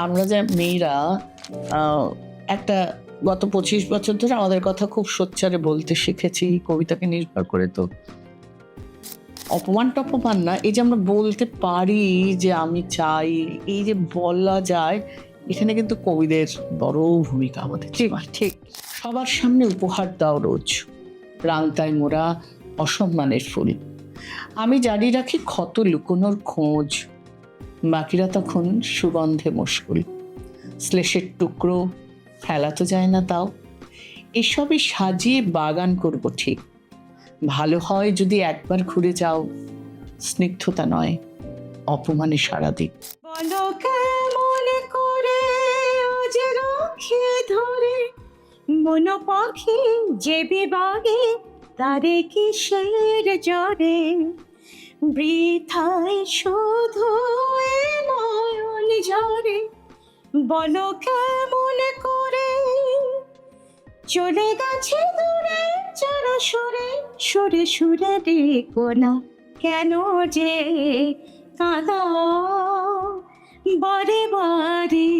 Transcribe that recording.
আমরা যে মেয়েরা একটা গত 25 বছর ধরে আমাদের কথা খুব সোচ্চারে বলতে শিখেছি কবিতাকে নির্ভর করে। তো অপমান টপমান না, এই যে আমরা বলতে পারি যে আমি চাই, এই যে বলা যায়, এখানে কিন্তু কবিদের বড় ভূমিকা আমাদের ঠিক জীবনে। ঠিক। সবার সামনে উপহার দাও রোজ, রাংতায় মোরা অসম্মানের ফুল। আমি জারি রাখি ক্ষত লুকোনোর খোঁজ, বাকিরা তখন সুগন্ধে মশগুল। শ্লেষের টুকরো ফেলা তো যায় না তাও, এসবই সাজিয়ে বাগান করব ঠিক। ভালো হয় যদি একবার ঘুরে যাও, স্নিগ্ধতা নয় অপমানে সারাদিন। বলো কেমন করে আজ রাখে ধরে মন পাখি যে বিভাগে তারে কিসের জরে বৃথায় শুধু এ নয়ন ঝরে। বলো কেমন করে চলে গেছে দূরে যারা সুরে সুরে সুরে রেখো না কেন যে কাঁদা বারে বারে।